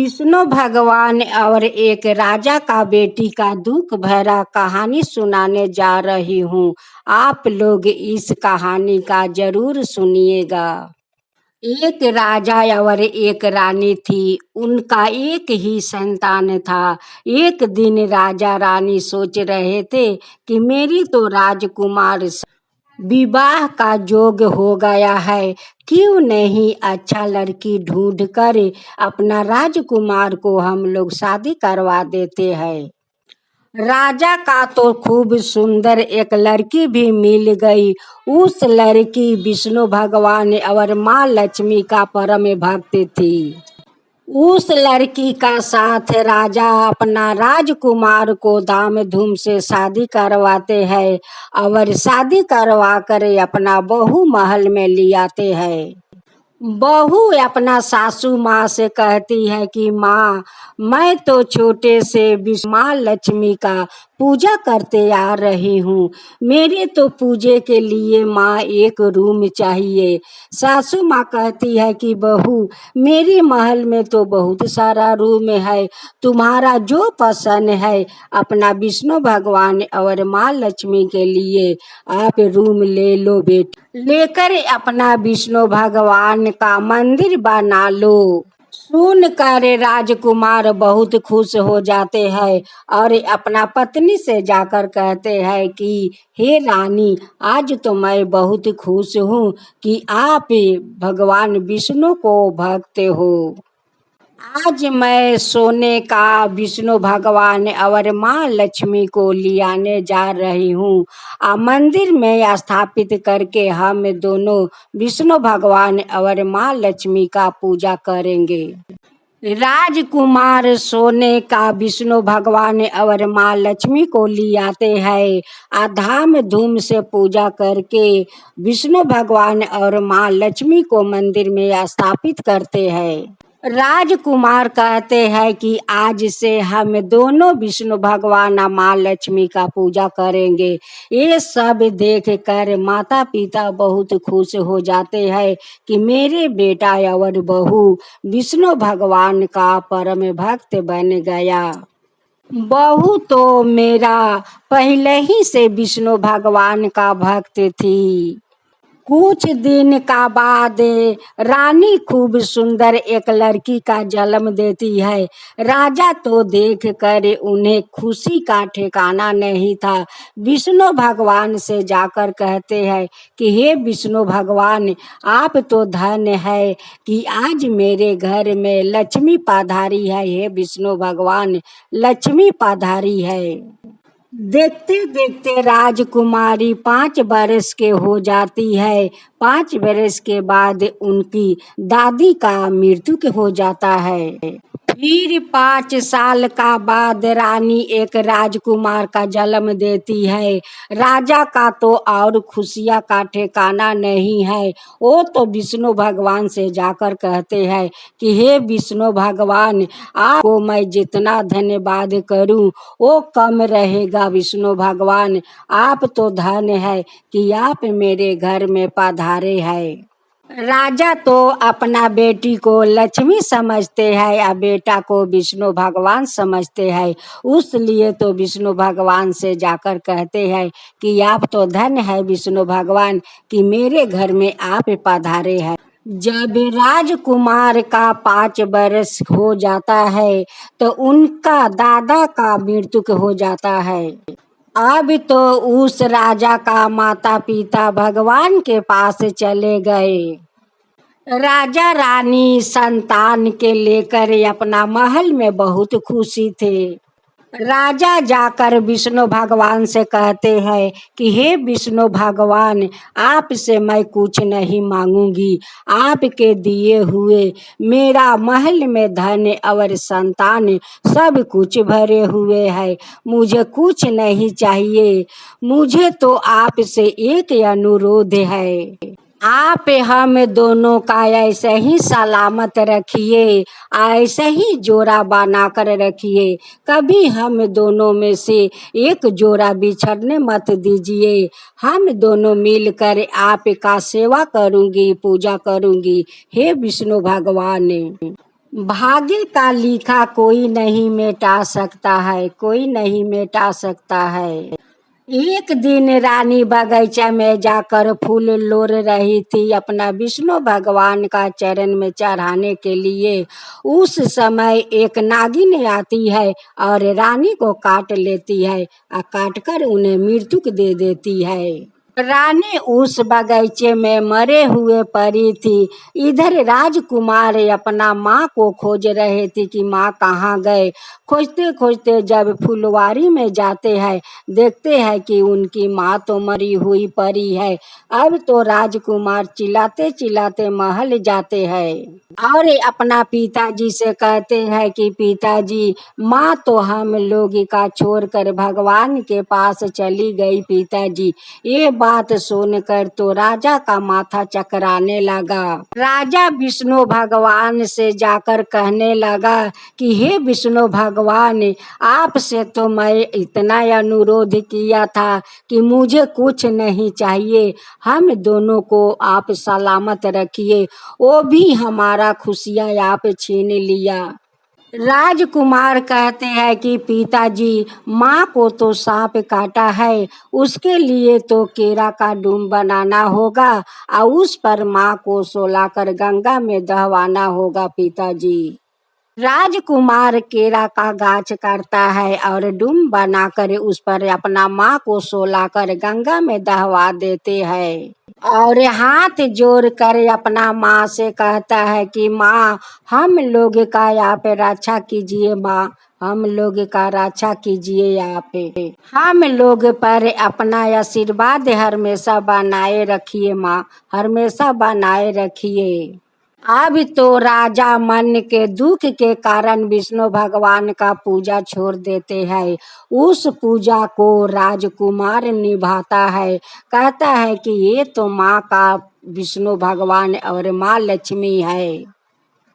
विष्णु भगवान और एक राजा का बेटी का दुख भरा कहानी सुनाने जा रही हूँ। आप लोग इस कहानी का जरूर सुनिएगा। एक राजा और एक रानी थी। उनका एक ही संतान था। एक दिन राजा रानी सोच रहे थे कि मेरी तो राजकुमार विवाह का योग हो गया है, क्यों नहीं अच्छा लड़की ढूंढ कर अपना राजकुमार को हम लोग शादी करवा देते हैं। राजा का तो खूब सुंदर एक लड़की भी मिल गई। उस लड़की विष्णु भगवान और माँ लक्ष्मी का परम भक्त थी। उस लड़की का साथ राजा अपना राजकुमार को धाम धूम से शादी करवाते हैं और शादी करवा कर अपना बहू महल में ले आते हैं। बहू अपना सासू माँ से कहती है कि माँ, मैं तो छोटे से माँ लक्ष्मी का पूजा करते आ रही हूँ। मेरे तो पूजे के लिए माँ एक रूम चाहिए। सासू माँ कहती है कि बहू, मेरे महल में तो बहुत सारा रूम है, तुम्हारा जो पसंद है अपना विष्णु भगवान और माँ लक्ष्मी के लिए आप रूम ले लो बेटी। लेकर अपना विष्णु भगवान का मंदिर बना लो। सुनकर राजकुमार बहुत खुश हो जाते हैं और अपना पत्नी से जाकर कहते हैं कि हे रानी, आज तो मैं बहुत खुश हूँ कि आप भगवान विष्णु को भक्त हो। आज मैं सोने का विष्णु भगवान और माँ लक्ष्मी को लियाने जा रही हूँ। मंदिर में स्थापित करके हम दोनों विष्णु भगवान और माँ लक्ष्मी का पूजा करेंगे। राजकुमार सोने का विष्णु भगवान और माँ लक्ष्मी को लियाते हैं। धाम धूम से पूजा करके विष्णु भगवान और माँ लक्ष्मी को मंदिर में स्थापित करते हैं। राजकुमार कहते हैं कि आज से हम दोनों विष्णु भगवान और माँ लक्ष्मी का पूजा करेंगे। ये सब देख कर माता पिता बहुत खुश हो जाते हैं कि मेरे बेटा और बहू विष्णु भगवान का परम भक्त बन गया। बहू तो मेरा पहले ही से विष्णु भगवान का भक्त थी। कुछ दिन का बाद रानी खूब सुंदर एक लड़की का जन्म देती है। राजा तो देख कर उन्हें खुशी का ठिकाना नहीं था। विष्णु भगवान से जाकर कहते हैं कि हे विष्णु भगवान, आप तो धन्य है कि आज मेरे घर में लक्ष्मी पधारी है। हे विष्णु भगवान, लक्ष्मी पधारी है। देखते देखते राजकुमारी 5 बरस के हो जाती है। 5 बरस के बाद उनकी दादी का मृत्यु हो जाता है। फिर 5 साल का बाद रानी एक राजकुमार का जन्म देती है। राजा का तो और खुशियाँ का ठिकाना नहीं है। वो तो विष्णु भगवान से जाकर कहते हैं कि हे विष्णु भगवान, आपको मैं जितना धन्यवाद करूं वो कम रहेगा। विष्णु भगवान, आप तो धन्य है कि आप मेरे घर में पधारे हैं। राजा तो अपना बेटी को लक्ष्मी समझते हैं और बेटा को विष्णु भगवान समझते हैं। उस लिए तो विष्णु भगवान से जाकर कहते हैं कि आप तो धन्य है विष्णु भगवान कि मेरे घर में आप पधारे हैं। जब राजकुमार का 5 बरस हो जाता है तो उनका दादा का मृत्यु हो जाता है। अब तो उस राजा का माता पिता भगवान के पास चले गए। राजा रानी संतान के लेकर अपना महल में बहुत खुशी थे। राजा जाकर विष्णु भगवान से कहते हैं कि हे विष्णु भगवान, आपसे मैं कुछ नहीं मांगूंगी। आपके दिए हुए मेरा महल में धन और संतान सब कुछ भरे हुए है। मुझे कुछ नहीं चाहिए। मुझे तो आपसे एक अनुरोध है, आप हम दोनों का ऐसे ही सलामत रखिए, ऐसे ही जोड़ा बना कर रखिए। कभी हम दोनों में से एक जोड़ा बिछड़ने मत दीजिए। हम दोनों मिलकर आपका सेवा करूंगी, पूजा करूंगी। हे विष्णु भगवान। भाग्य का लिखा कोई नहीं मिटा सकता है, कोई नहीं मिटा सकता है। एक दिन रानी बगीचा में जाकर फूल लोर रही थी अपना विष्णु भगवान का चरण में चढ़ाने के लिए। उस समय एक नागिन आती है और रानी को काट लेती है और काट कर उन्हें मृत्यु दे देती है। रानी उस बगीचे में मरे हुए पड़ी थी। इधर राजकुमार अपना माँ को खोज रहे थे कि माँ कहाँ गए। खोजते खोजते जब फुलवारी में जाते हैं, देखते हैं कि उनकी माँ तो मरी हुई पड़ी है। अब तो राजकुमार चिल्लाते चिल्लाते महल जाते हैं और अपना पिताजी से कहते हैं कि पिताजी, माँ तो हम लोग का छोड़कर भगवान के पास चली गई पिताजी। ये बात सुनकर तो राजा का माथा चकराने लगा। राजा विष्णु भगवान से जाकर कहने लगा कि हे विष्णु भगवान, आपसे तो मैं इतना अनुरोध किया था कि मुझे कुछ नहीं चाहिए, हम दोनों को आप सलामत रखिए, वो भी हमारा खुशियाँ आप छीन लिया। राजकुमार कहते हैं कि पिताजी, माँ को तो सांप काटा है, उसके लिए तो केरा का डूम बनाना होगा और उस पर माँ को सोलाकर गंगा में दहवाना होगा पिताजी। राजकुमार केरा का गाछ काटता है और डूम बनाकर उस पर अपना माँ को सोलाकर गंगा में दहवा देते हैं और हाथ जोड़ कर अपना माँ से कहता है कि माँ, हम लोग का आप रक्षा कीजिए माँ, हम लोग का रक्षा कीजिए आप, हम लोग पर अपना आशीर्वाद हमेशा बनाए रखिए माँ, हमेशा बनाए रखिए। अब तो राजा मन के दुख के कारण विष्णु भगवान का पूजा छोड़ देते हैं। उस पूजा को राजकुमार निभाता है। कहता है कि ये तो माँ का विष्णु भगवान और माँ लक्ष्मी है,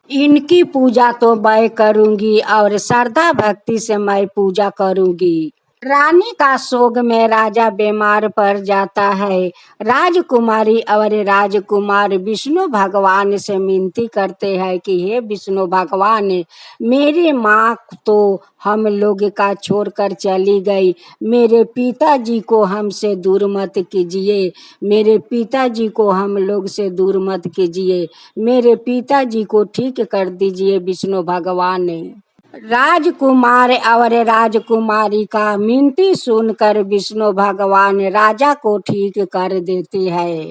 इनकी पूजा तो मैं करूंगी और श्रद्धा भक्ति से मैं पूजा करूंगी। रानी का शोक में राजा बीमार पड़ जाता है। राजकुमारी और राजकुमार विष्णु भगवान से विनती करते हैं कि हे विष्णु भगवान, मेरी माँ तो हम लोग का छोड़कर चली गई, मेरे पिताजी को हमसे दूर मत कीजिए, मेरे पिताजी को हम लोग से दूर मत कीजिए, मेरे पिताजी को ठीक कर दीजिए विष्णु भगवान। राजकुमार और राजकुमारी का विनती सुनकर विष्णु भगवान राजा को ठीक कर देते हैं।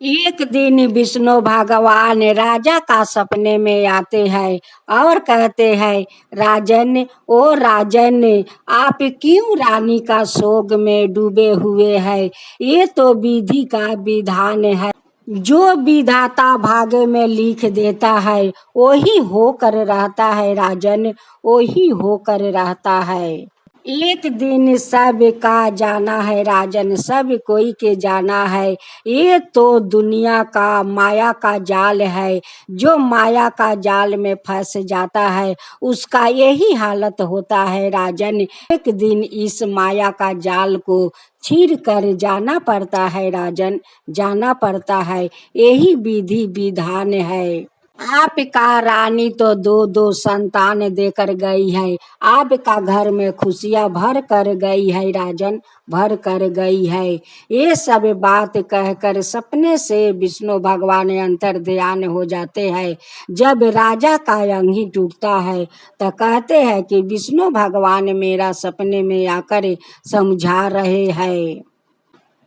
एक दिन विष्णु भगवान राजा का सपने में आते हैं और कहते हैं, राजन, ओ राजन, आप क्यों रानी का शोक में डूबे हुए हैं? ये तो विधि का विधान है, जो विधाता भाग्य में लिख देता है वही होकर रहता है राजन, वही होकर रहता है। एक दिन सब का जाना है राजन, सब कोई के जाना है। ये तो दुनिया का माया का जाल है, जो माया का जाल में फंस जाता है उसका यही हालत होता है राजन। एक दिन इस माया का जाल को चीर कर जाना पड़ता है राजन, जाना पड़ता है, यही विधि विधान है। आपका रानी तो दो दो संतान देकर गई है, आपका घर में खुशियाँ भर कर गई है राजन, भर कर गई है। ये सब बात कहकर सपने से विष्णु भगवान अंतर ध्यान हो जाते हैं। जब राजा का अंगी टूटता है तो कहते हैं कि विष्णु भगवान मेरा सपने में आकर समझा रहे हैं।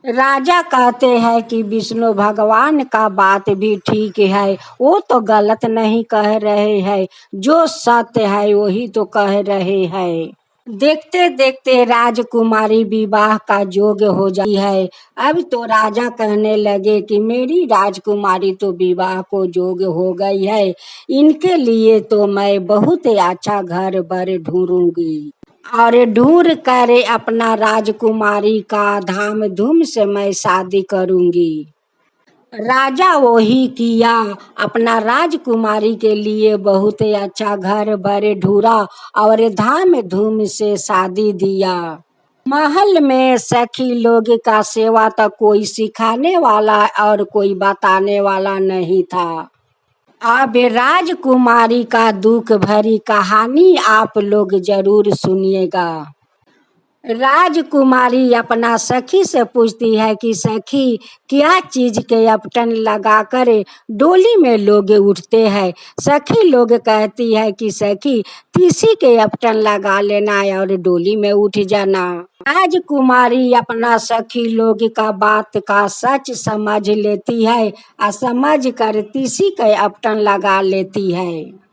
राजा कहते हैं कि विष्णु भगवान का बात भी ठीक है, वो तो गलत नहीं कह रहे हैं, जो सत्य है वही तो कह रहे हैं। देखते देखते राजकुमारी विवाह का योग्य हो जाती है। अब तो राजा कहने लगे कि मेरी राजकुमारी तो विवाह को योग्य हो गई है, इनके लिए तो मैं बहुत अच्छा घर बर ढूंढूंगी और ढूंढ कर अपना राजकुमारी का धाम धूम से मैं शादी करूंगी। राजा वही किया, अपना राजकुमारी के लिए बहुत अच्छा घर बर ढूंढा और धाम धूम से शादी दिया। महल में सखी लोग का सेवा तो कोई सिखाने वाला और कोई बताने वाला नहीं था। अब राजकुमारी का दुख भरी कहानी आप लोग जरूर सुनिएगा। राजकुमारी अपना सखी से पूछती है कि सखी, क्या चीज के अपटन लगाकर डोली में लोग उठते हैं। सखी लोग कहती है कि सखी, तीसी के अपटन लगा लेना और डोली में उठ जाना। राजकुमारी अपना सखी लोग का बात का सच समझ लेती है और समझ कर तीसी के अपटन लगा लेती है,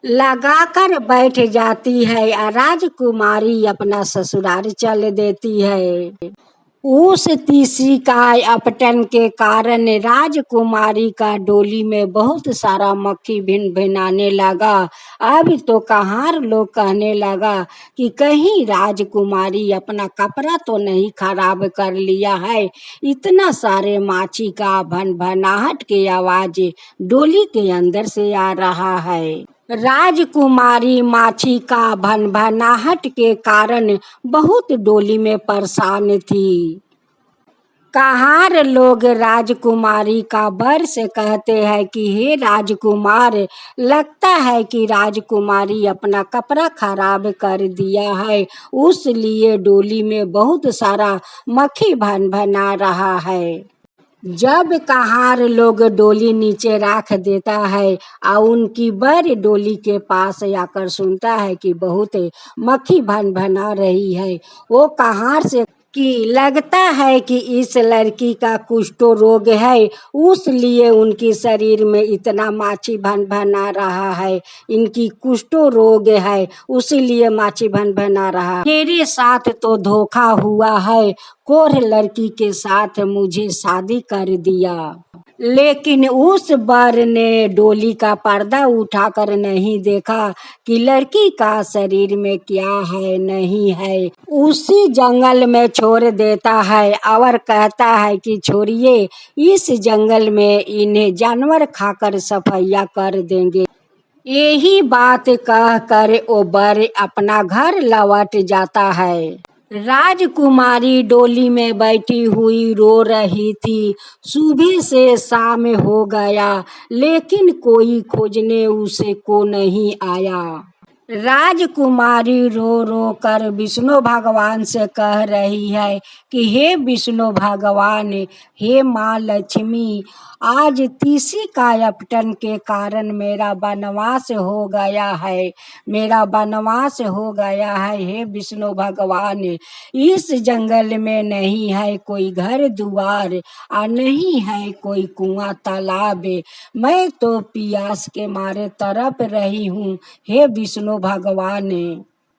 लगाकर बैठ जाती है और राजकुमारी अपना ससुराल चल देती है। उस तीसरी का अपटन के कारण राजकुमारी का डोली में बहुत सारा मक्खी भिन भिनाने लगा। अब तो कहार लोग कहने लगा कि कहीं राजकुमारी अपना कपड़ा तो नहीं खराब कर लिया है। इतना सारे माछी का भन भनाहट की आवाज डोली के अंदर से आ रहा है। राजकुमारी माछी का भनभनाहट के कारण बहुत डोली में परेशान थी। कहार लोग राजकुमारी का बर से कहते हैं कि हे राजकुमार, लगता है कि राजकुमारी अपना कपड़ा खराब कर दिया है, उसलिए डोली में बहुत सारा मक्खी भन भना रहा है। जब कहार लोग डोली नीचे रख देता है और उनकी बर डोली के पास आकर सुनता है कि बहुत मक्खी भन भना रही है, वो कहार से कि लगता है कि इस लड़की का कुछ तो रोग है, उसलिए उनकी शरीर में इतना माछी भन भना रहा है। इनकी कुछ तो रोग है, उसीलिए माछी भन भना रहा। मेरे साथ तो धोखा हुआ है, कोढ़ लड़की के साथ मुझे शादी कर दिया। लेकिन उस बर ने डोली का पर्दा उठाकर नहीं देखा कि लड़की का शरीर में क्या है नहीं है। उसी जंगल में छोड़ देता है और कहता है कि छोड़िए, इस जंगल में इन्हें जानवर खाकर सफैया कर देंगे। यही बात कहकर वो बर अपना घर लौट जाता है। राजकुमारी डोली में बैठी हुई रो रही थी। सुबह से शाम हो गया, लेकिन कोई खोजने उसे को नहीं आया। राजकुमारी रो रो कर विष्णु भगवान से कह रही है कि हे विष्णु भगवान, हे माँ लक्ष्मी, आज तीसी का अपटन के कारण मेरा वनवास हो गया है, मेरा वनवास हो गया है। हे विष्णु भगवान, इस जंगल में नहीं है कोई घर दुआर और नहीं है कोई कुआं तालाब, मैं तो प्यास के मारे तड़प रही हूँ। हे विष्णु भगवान।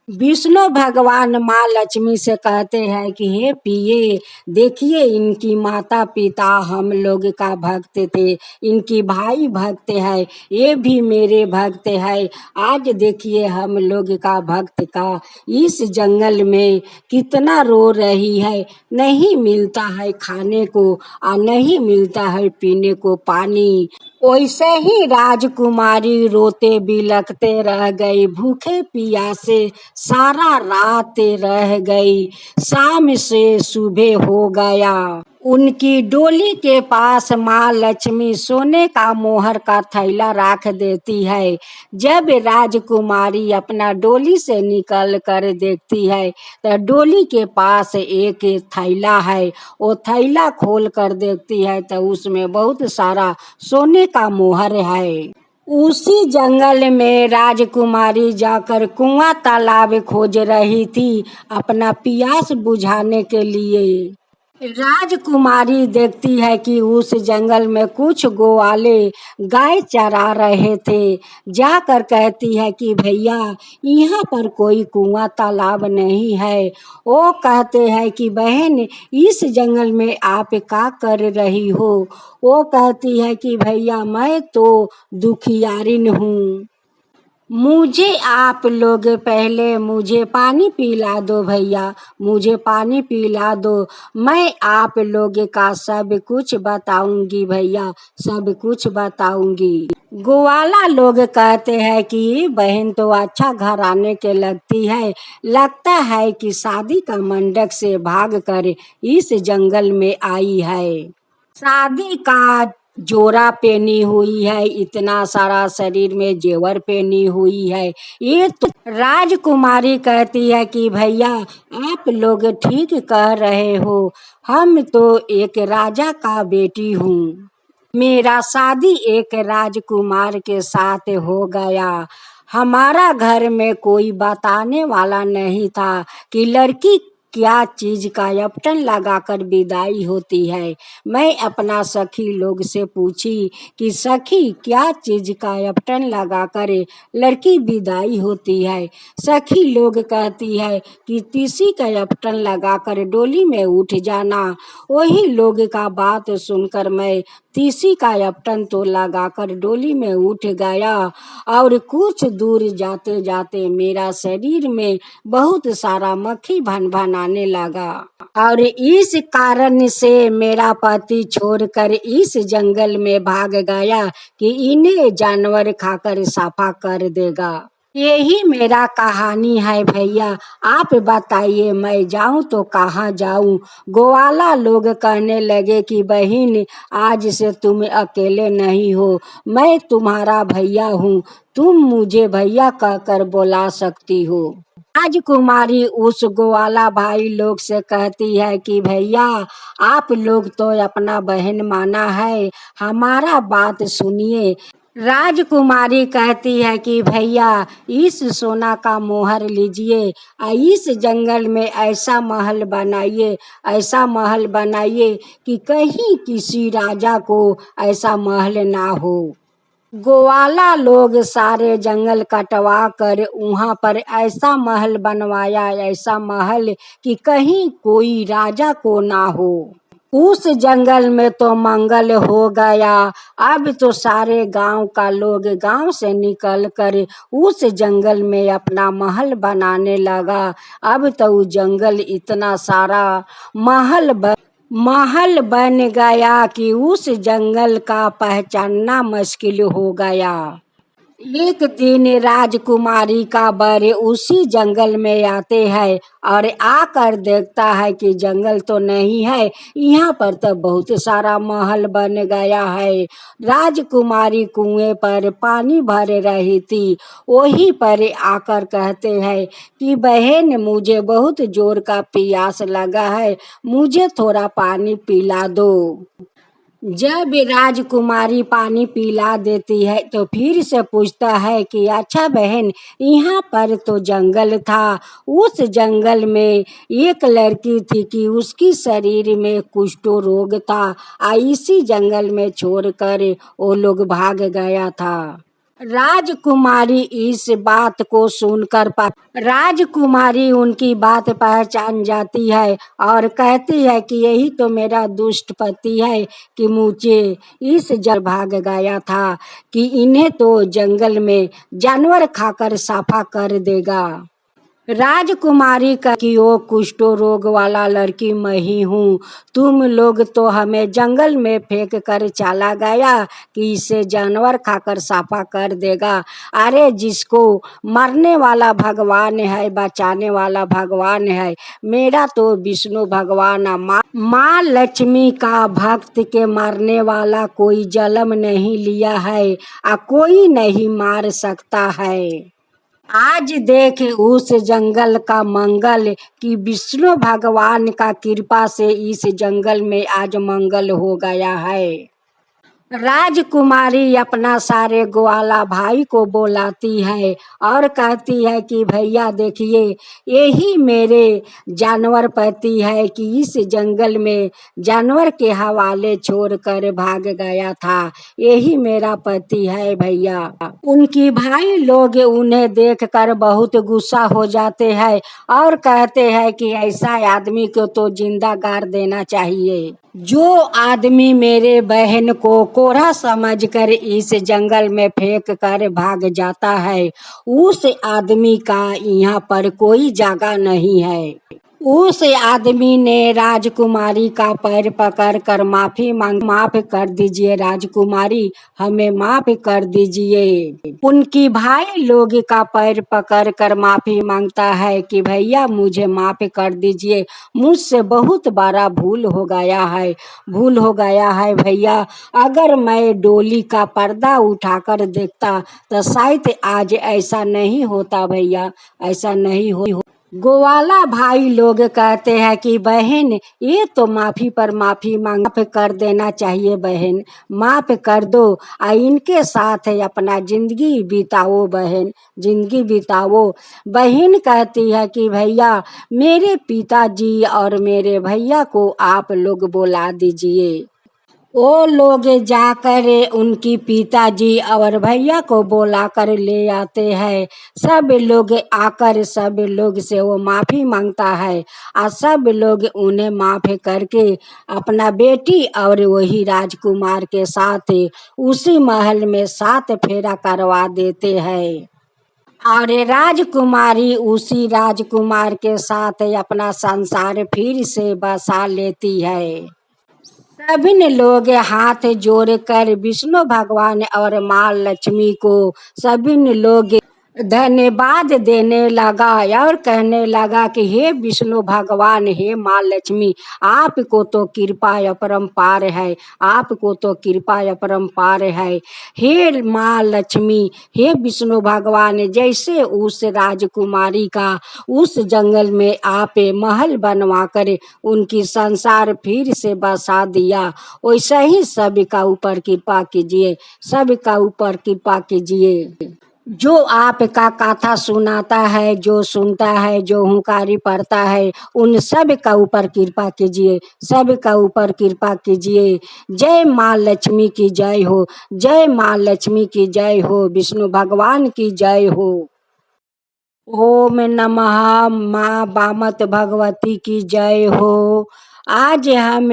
विष्णु भगवान माँ लक्ष्मी से कहते हैं कि हे पिए, देखिए इनकी माता पिता हम लोग का भक्त थे, इनकी भाई भक्त है, ये भी मेरे भक्त है। आज देखिए हम लोग का भक्त का इस जंगल में कितना रो रही है, नहीं मिलता है खाने को और नहीं मिलता है पीने को पानी। वैसे ही राजकुमारी रोते बिलखते रह गई, भूखे प्यासे सारा रात रह गई। शाम से सुबह हो गया। उनकी डोली के पास माँ लक्ष्मी सोने का मोहर का थैला रख देती है। जब राजकुमारी अपना डोली से निकल कर देखती है तो डोली के पास एक थैला है। वो थैला खोल कर देखती है तो उसमें बहुत सारा सोने का मोहर है। उसी जंगल में राजकुमारी जाकर कुआं तालाब खोज रही थी अपना प्यास बुझाने के लिए। राजकुमारी देखती है कि उस जंगल में कुछ ग्वाले गाय चरा रहे थे। जाकर कहती है कि भैया, यहाँ पर कोई कुआं तालाब नहीं है। वो कहते हैं कि बहन, इस जंगल में आप क्या कर रही हो। वो कहती है कि भैया, मैं तो दुखियारिन हूँ, मुझे आप लोग पहले मुझे पानी पिला दो भैया, मुझे पानी पिला दो। मैं आप लोग का सब कुछ बताऊंगी भैया, सब कुछ बताऊंगी। ग्वाला लोग कहते हैं कि बहन तो अच्छा घराने के लगती है, लगता है कि शादी का मंडप से भाग कर इस जंगल में आई है। शादी का जोरा पहनी हुई है, इतना सारा शरीर में जेवर पहनी हुई है। ये तो राजकुमारी कहती है कि भैया आप लोग ठीक कह रहे हो, हम तो एक राजा का बेटी हूँ, मेरा शादी एक राजकुमार के साथ हो गया। हमारा घर में कोई बताने वाला नहीं था कि लड़की क्या चीज का यपटन लगाकर विदाई होती है। मैं अपना सखी लोग से पूछी कि सखी क्या चीज का यपटन लगाकर लड़की विदाई होती है। सखी लोग कहती है कि तीसी का यपटन लगाकर डोली में उठ जाना। वही लोग का बात सुनकर मैं तीसी का यपटन तो लगाकर डोली में उठ गया और कुछ दूर जाते जाते मेरा शरीर में बहुत सारा मक्खी भन भन आने लगा और इस कारण से मेरा पति छोड़कर इस जंगल में भाग गया कि इन्हें जानवर खाकर साफा कर देगा। यही मेरा कहानी है भैया, आप बताइए मैं जाऊं तो कहाँ जाऊं। ग्वाला लोग कहने लगे कि बहन आज से तुम अकेले नहीं हो, मैं तुम्हारा भैया हूँ, तुम मुझे भैया कहकर बुला सकती हो। राजकुमारी उस ग्वाला भाई लोग से कहती है कि भैया आप लोग तो अपना बहन माना है, हमारा बात सुनिए। राजकुमारी कहती है कि भैया इस सोना का मोहर लीजिए, इस जंगल में ऐसा महल बनाइए, ऐसा महल बनाइए कि कहीं किसी राजा को ऐसा महल ना हो। ग्वाला लोग सारे जंगल कटवा कर वहाँ पर ऐसा महल बनवाया, ऐसा महल कि कहीं कोई राजा को ना हो। उस जंगल में तो मंगल हो गया। अब तो सारे गांव का लोग गांव से निकल कर उस जंगल में अपना महल बनाने लगा। अब तो वो जंगल इतना सारा महल बन गया कि उस जंगल का पहचानना मुश्किल हो गया। एक दिन राजकुमारी का वर उसी जंगल में आते हैं और आकर देखता है कि जंगल तो नहीं है, यहाँ पर तो बहुत सारा महल बन गया है। राजकुमारी कुएं पर पानी भर रही थी, वहीं पर आकर कहते हैं कि बहन मुझे बहुत जोर का प्यास लगा है, मुझे थोड़ा पानी पिला दो। जब राजकुमारी पानी पिला देती है तो फिर से पूछता है कि अच्छा बहन यहाँ पर तो जंगल था, उस जंगल में एक लड़की थी कि उसकी शरीर में कुष्ठ रोग था, इसी जंगल में छोड़कर वो लोग भाग गया था। राजकुमारी इस बात को सुनकर राजकुमारी उनकी बात पहचान जाती है और कहती है कि यही तो मेरा दुष्ट पति है कि मुझे इस जल भाग गया था कि इन्हें तो जंगल में जानवर खाकर साफा कर देगा। राजकुमारी का कि वो कुष्ठ रोग वाला लड़की मैं ही हूँ, तुम लोग तो हमें जंगल में फेंक कर चला गया कि इसे जानवर खाकर साफा कर देगा। अरे जिसको मरने वाला भगवान है, बचाने वाला भगवान है, मेरा तो विष्णु भगवान माँ लक्ष्मी का भक्त के मारने वाला कोई जन्म नहीं लिया है, कोई नहीं मार सकता है। आज देख उस जंगल का मंगल कि विष्णु भगवान का कृपा से इस जंगल में आज मंगल हो गया है। राजकुमारी अपना सारे ग्वाला भाई को बुलाती है और कहती है कि भैया देखिए यही मेरे जानवर पति है कि इस जंगल में जानवर के हवाले छोड़कर भाग गया था, यही मेरा पति है भैया। उनकी भाई लोग उन्हें देखकर बहुत गुस्सा हो जाते हैं और कहते हैं कि ऐसा आदमी को तो जिंदा गाड़ देना चाहिए। जो आदमी मेरे बहन को कोढ़ा समझकर इस जंगल में फेंक कर भाग जाता है, उस आदमी का यहाँ पर कोई जगह नहीं है। उस आदमी ने राजकुमारी का पैर पकड़ कर माफ कर दीजिए राजकुमारी, हमें माफ कर दीजिए। उनकी भाई लोग का पैर पकड़ कर माफी मांगता है कि भैया मुझे माफ कर दीजिए, मुझसे बहुत बड़ा भूल हो गया है भैया। अगर मैं डोली का पर्दा उठाकर देखता तो शायद आज ऐसा नहीं होता भैया, ऐसा नहीं हो। गोवाला भाई लोग कहते हैं कि बहन ये तो माफी पर माफी माफ कर देना चाहिए बहन, माफ कर दो इनके साथ अपना जिंदगी बिताओ बहन, जिंदगी बिताओ। बहन कहती है कि भैया मेरे पिताजी और मेरे भैया को आप लोग बुला दीजिए। वो लोग जाकर उनकी पिताजी और भैया को बुला कर ले आते हैं। सब लोग आकर सब लोग से वो माफी मांगता है और सब लोग उन्हें माफ करके अपना बेटी और वही राजकुमार के साथ उसी महल में 7 फेरा करवा देते हैं। और राजकुमारी उसी राजकुमार के साथ अपना संसार फिर से बसा लेती है। सभी ने लोग हाथ जोड़कर विष्णु भगवान और माँ लक्ष्मी को सभी ने लोग धन्यवाद देने लगा और कहने लगा कि हे विष्णु भगवान, हे माँ लक्ष्मी, आपको तो कृपा अपरंपार है, आपको तो कृपा अपरंपार है। हे माँ लक्ष्मी, हे विष्णु भगवान, जैसे उस राजकुमारी का उस जंगल में आप महल बनवा कर उनकी संसार फिर से बसा दिया, वैसा ही सबका ऊपर कृपा कीजिए, सबका ऊपर कृपा कीजिए। जो आपका कथा सुनाता है, जो सुनता है, जो हुंकारी पढ़ता है, उन सब का ऊपर कृपा कीजिए, सब का ऊपर कृपा कीजिए। जय माँ लक्ष्मी की जय हो, जय माँ लक्ष्मी की जय हो, विष्णु भगवान की जय हो। ओम नमः माँ बामत भगवती की जय हो। आज हम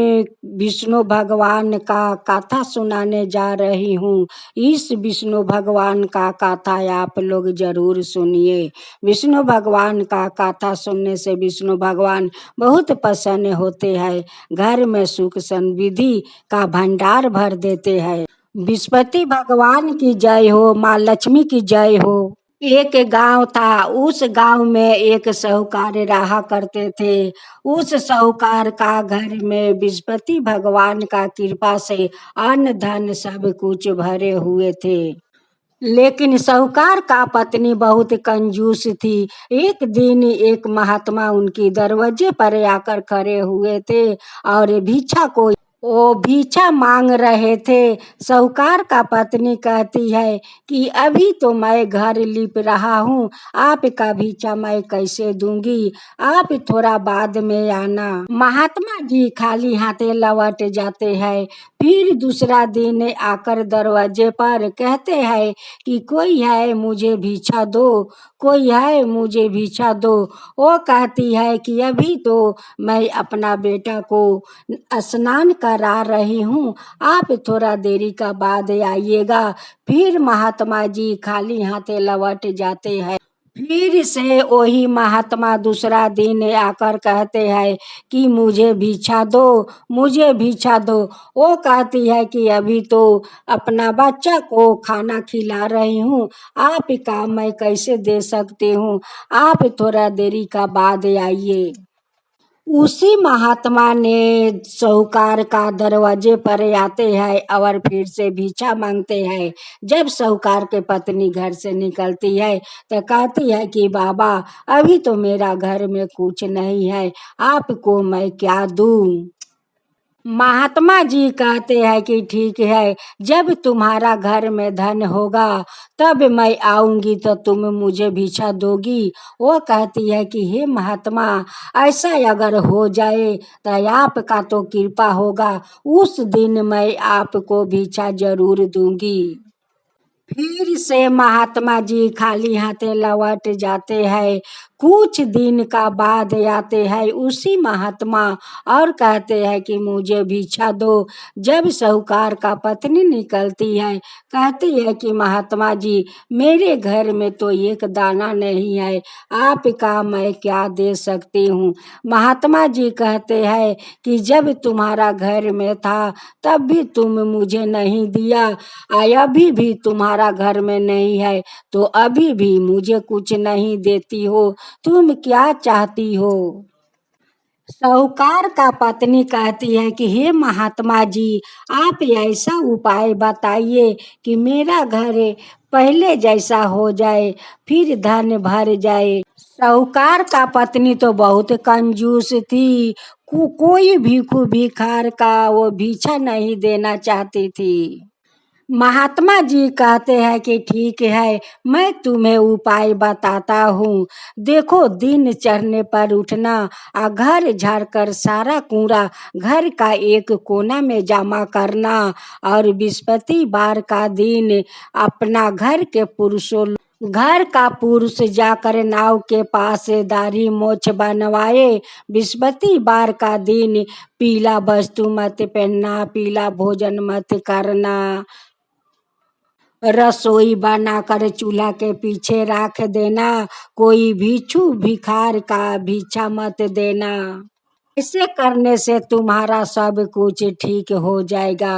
विष्णु भगवान का कथा सुनाने जा रही हूँ। इस विष्णु भगवान का कथा आप लोग जरूर सुनिए। विष्णु भगवान का कथा सुनने से विष्णु भगवान बहुत प्रसन्न होते हैं, घर में सुख समृद्धि का भंडार भर देते हैं। विष्णुपति भगवान की जय हो, माँ लक्ष्मी की जय हो। एक गांव था, उस गांव में एक साहूकार रहा करते थे। उस साहूकार का घर में विष्णुपति भगवान का कृपा से अन्न धन सब कुछ भरे हुए थे। लेकिन साहूकार का पत्नी बहुत कंजूस थी। एक दिन एक महात्मा उनकी दरवाजे पर आकर खड़े हुए थे और भिक्षा को वो भिक्षा मांग रहे थे। साहूकार का पत्नी कहती है कि अभी तो मैं घर लिप रहा हूँ, आपका भिक्षा मैं कैसे दूंगी, आप थोड़ा बाद में आना। महात्मा जी खाली हाथे लौट जाते हैं। फिर दूसरा दिन आकर दरवाजे पर कहते हैं कि कोई है मुझे भिक्षा दो, कोई है मुझे भिक्षा दो। वो कहती है कि अभी तो मैं अपना बेटा को स्नान करा रही हूँ, आप थोड़ा देरी का बाद आइएगा। फिर महात्मा जी खाली हाथे लौट जाते हैं। फिर से वही महात्मा दूसरा दिन आकर कहते हैं कि मुझे भिक्षा दो, मुझे भिक्षा दो। वो कहती है कि अभी तो अपना बच्चा को खाना खिला रही हूँ, आपका मैं कैसे दे सकती हूँ, आप थोड़ा देरी का बाद आइए। उसी महात्मा ने साहूकार का दरवाजे पर आते हैं और फिर से भिक्षा मांगते हैं। जब साहूकार के पत्नी घर से निकलती है तो कहती है कि बाबा अभी तो मेरा घर में कुछ नहीं है, आपको मैं क्या दूं। महात्मा जी कहते हैं कि ठीक है, जब तुम्हारा घर में धन होगा तब मैं आऊंगी तो तुम मुझे भिक्षा दोगी। वो कहती है कि हे महात्मा, ऐसा अगर हो जाए तो आपका तो कृपा होगा, उस दिन मैं आपको भिक्षा जरूर दूंगी। फिर से महात्मा जी खाली हाथे लौट जाते हैं। कुछ दिन का बाद आते हैं उसी महात्मा और कहते हैं कि मुझे भिक्षा दो। जब साहूकार का पत्नी निकलती है, कहती है कि महात्मा जी, मेरे घर में तो एक दाना नहीं है, आपका मैं क्या दे सकती हूँ। महात्मा जी कहते हैं कि जब तुम्हारा घर में था तब भी तुम मुझे नहीं दिया, अभी भी तुम्हारा घर में नहीं है तो अभी भी मुझे कुछ नहीं देती हो, तुम क्या चाहती हो। साहूकार का पत्नी कहती है कि हे महात्मा जी, आप ऐसा उपाय बताइए कि मेरा घर पहले जैसा हो जाए, फिर धन भर जाए। साहूकार का पत्नी तो बहुत कंजूस थी, कोई भीखू भिखार का वो भिक्षा नहीं देना चाहती थी। महात्मा जी कहते हैं कि ठीक है, मैं तुम्हें उपाय बताता हूँ। देखो, दिन चढ़ने पर उठना और घर झाड़ कर सारा कूड़ा घर का एक कोना में जमा करना, और बृहस्पतिवार का दिन अपना घर का पुरुष जाकर नाव के पास दाढ़ी मोछ बनवाए। बृहस्पतिवार का दिन पीला वस्तु मत पहनना, पीला भोजन मत करना, रसोई बनाकर चूल्हा के पीछे रख देना, कोई भिक्षु भिखार का भिक्षा मत देना। ऐसे करने से तुम्हारा सब कुछ ठीक हो जाएगा।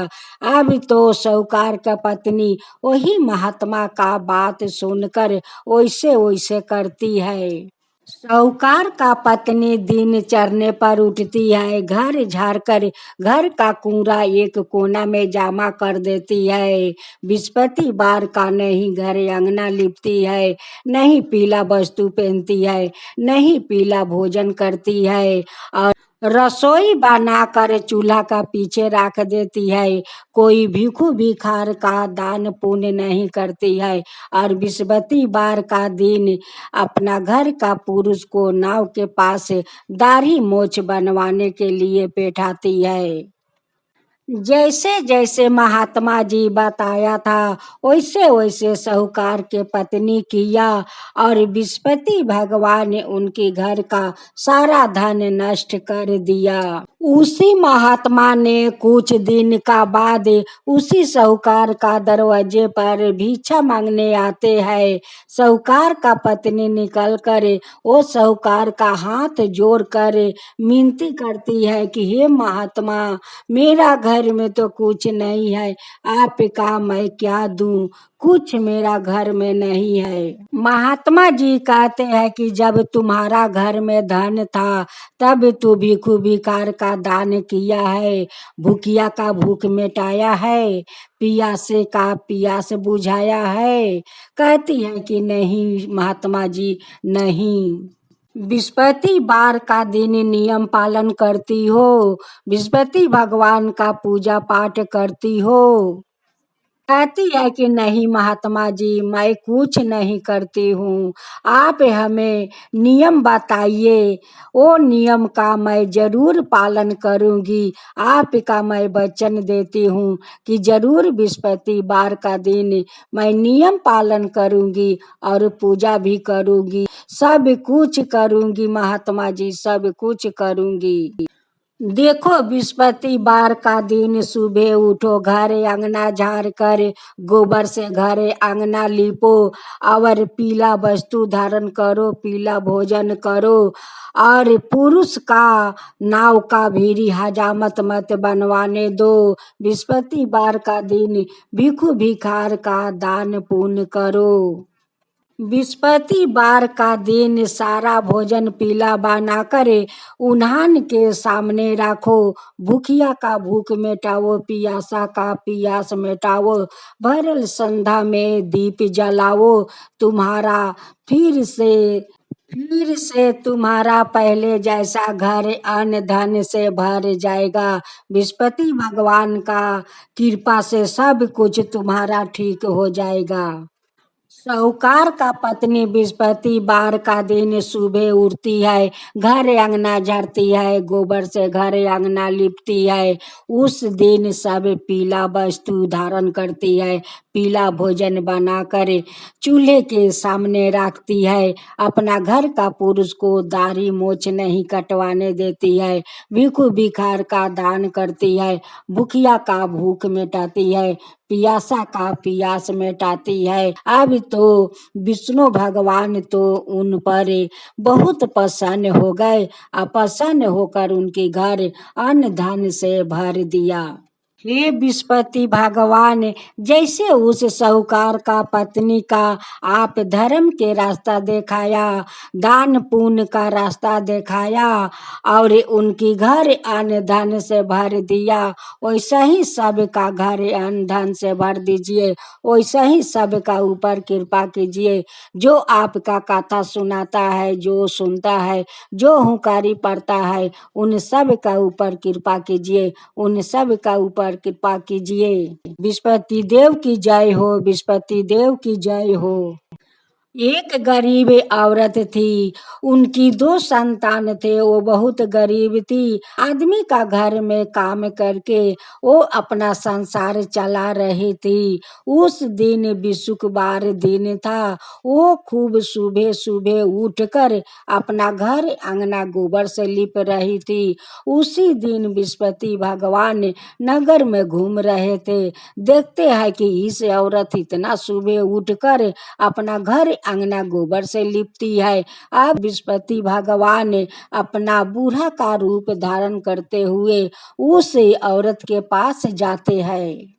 अब तो साहूकार का पत्नी वही महात्मा का बात सुनकर वैसे वैसे करती है। साहूकार का पत्नी दिन चढ़ने पर उठती है, घर झाड़कर घर का कूड़ा एक कोना में जमा कर देती है। बृहस्पतिवार का नहीं घर अंगना लिपती है, नहीं पीला वस्तु पहनती है, नहीं पीला भोजन करती है, और रसोई बनाकर चूल्हा का पीछे रख देती है। कोई भिखू भिखार का दान पुण्य नहीं करती है, और बृहस्पतिवार का दिन अपना घर का पुरुष को नाव के पास दाढ़ी मोछ बनवाने के लिए बैठाती है। जैसे जैसे महात्मा जी बताया था वैसे वैसे साहूकार के पत्नी किया, और बृहस्पति भगवान ने उनके घर का सारा धन नष्ट कर दिया। उसी महात्मा ने कुछ दिन का बाद उसी साहूकार का दरवाजे पर भिक्षा मांगने आते हैं। साहूकार का पत्नी निकल कर वो साहूकार का हाथ जोड़ कर मिनती करती है कि हे महात्मा, मेरा घर में तो कुछ नहीं है, आपका मैं क्या दूं, कुछ मेरा घर में नहीं है। महात्मा जी कहते हैं कि जब तुम्हारा घर में धन था तब तू भिखू भिखार का दान किया है, भूखिया का भूख मिटाया है, पियासे का पियास बुझाया है। कहती है कि नहीं महात्मा जी, नहीं। बृहस्पतिवार का दिन नियम पालन करती हो, बृहस्पति भगवान का पूजा पाठ करती हो। कहती है कि नहीं महात्मा जी, मैं कुछ नहीं करती हूँ, आप हमें नियम बताइए, वो नियम का मैं जरूर पालन करूँगी। आपका मैं वचन देती हूँ कि जरूर बृहस्पतिवार का दिन मैं नियम पालन करूँगी और पूजा भी करूँगी, सब कुछ करूँगी महात्मा जी, सब कुछ करूँगी। देखो, बृहस्पतिवार का दिन सुबह उठो, घर अंगना झाड़ कर गोबर से घर अंगना लीपो, और पीला वस्तु धारण करो, पीला भोजन करो, और पुरुष का नाव का भीरी हजामत मत बनवाने दो। बृहस्पतिवार का दिन भिखू भिखार का दान पुण्य करो। बृहस्पतिवार का दिन सारा भोजन पीला बनाकर उन्हान के सामने रखो, भूखिया का भूख मिटाओ, पियासा का पियास मिटाओ, भरल संध्या में दीप जलाओ, तुम्हारा फिर से तुम्हारा पहले जैसा घर अन्न धन से भर जाएगा। बृहस्पति भगवान का कृपा से सब कुछ तुम्हारा ठीक हो जाएगा। साहूकार का पत्नी बृहस्पतिवार का दिन सुबह उठती है, घर अंगना झाड़ती है, गोबर से घर अंगना लिपती है। उस दिन सब पीला वस्तु धारण करती है, पीला भोजन बनाकर चूल्हे के सामने रखती है। अपना घर का पुरुष को दाढ़ी मोछ नहीं कटवाने देती है। भिखू भिखार का दान करती है। भूखिया का भूख मिटाती है। पियासा का पियास मिटाती है। अब तो विष्णु भगवान तो उन पर बहुत प्रसन्न हो गए। प्रसन्न होकर उनके घर अन्न धन से भर दिया। हे विष्णुपति भगवान, जैसे उस साहूकार का पत्नी का आप धर्म के रास्ता दिखाया, दान पुण्य का रास्ता दिखाया और उनकी घर अन्न धन से भर दिया, वैसा ही सबका घर अन्न धन से भर दीजिए। वैसा ही सबका ऊपर कृपा कीजिए। जो आपका कथा सुनाता है, जो सुनता है, जो हुंकारी पड़ता है, उन सब का ऊपर कृपा कीजिए। उन सब का ऊपर कृपा कीजिए। विष्णुपति देव की जय हो। विष्णुपति देव की जय हो। एक गरीब औरत थी। उनकी 2 संतान थे। वो बहुत गरीब थी। आदमी का घर में काम करके वो अपना संसार चला रही थी। उस दिन शुक्रवार दिन था। वो खूब सुबह सुबह उठकर अपना घर अंगना गोबर से लिप रही थी। उसी दिन विष्णुपति भगवान नगर में घूम रहे थे। देखते हैं कि इस औरत इतना सुबह उठकर अपना घर अंगना गोबर से लिपती है। अब विष्णुपति भगवान अपना बूढ़ा का रूप धारण करते हुए उस औरत के पास जाते हैं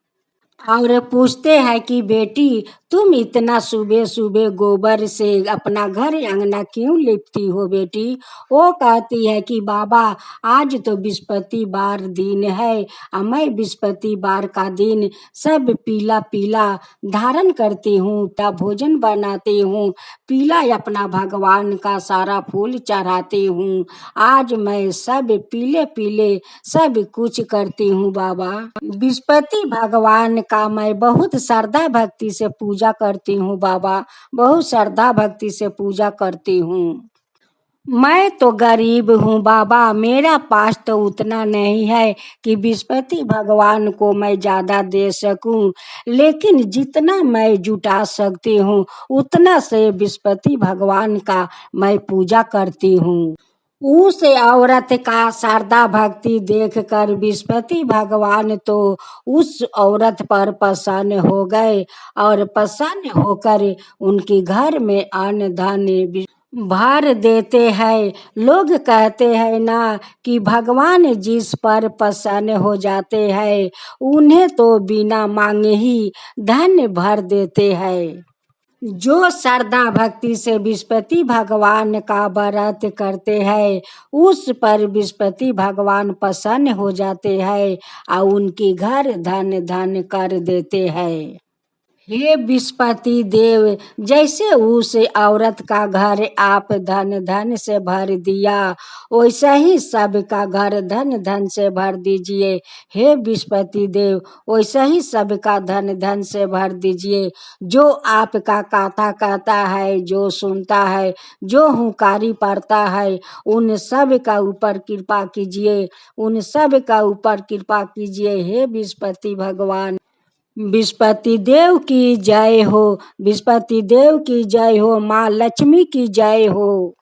और पूछते हैं कि बेटी, तुम इतना सुबह सुबह गोबर से अपना घर अंगना क्यों लिपती हो बेटी? वो कहती है कि बाबा, आज तो बृहस्पतिवार दिन है और मैं बृहस्पतिवार का दिन सब पीला पीला धारण करती हूँ, तब भोजन बनाती हूँ, पीला अपना भगवान का सारा फूल चढ़ाती हूँ। आज मैं सब पीले पीले सब कुछ करती हूँ बाबा। बृहस्पति भगवान का मैं बहुत श्रद्धा भक्ति से पूजा करती हूँ बाबा। बहुत श्रद्धा भक्ति से पूजा करती हूँ। मैं तो गरीब हूँ बाबा। मेरा पास तो उतना नहीं है कि बृहस्पति भगवान को मैं ज्यादा दे सकूं, लेकिन जितना मैं जुटा सकती हूँ उतना से बृहस्पति भगवान का मैं पूजा करती हूँ। उस औरत का श्रद्धा भक्ति देखकर बृहस्पति भगवान तो उस औरत पर प्रसन्न हो गए और प्रसन्न होकर उनके घर में अन्न धन भर देते हैं। लोग कहते हैं ना कि भगवान जिस पर प्रसन्न हो जाते हैं उन्हें तो बिना मांगे ही धन भर देते हैं। जो श्रद्धा भक्ति से बृहस्पति भगवान का व्रत करते हैं उस पर बृहस्पति भगवान प्रसन्न हो जाते हैं और उनके घर धन धन कर देते हैं। हे बृहस्पति देव, जैसे उस औरत का घर आप धन धन से भर दिया, वैसा ही सबका घर धन धन से भर दीजिए। हे बृहस्पति देव, वैसा ही सबका धन धन से भर दीजिए। जो आपका कथा कहता है, जो सुनता है, जो हुंकारी पड़ता है, उन सब का ऊपर कृपा कीजिए। उन सब का ऊपर कृपा कीजिए। हे बृहस्पति भगवान। बृहस्पति देव की जय हो। बृहस्पति देव की जय हो। माँ लक्ष्मी की जय हो।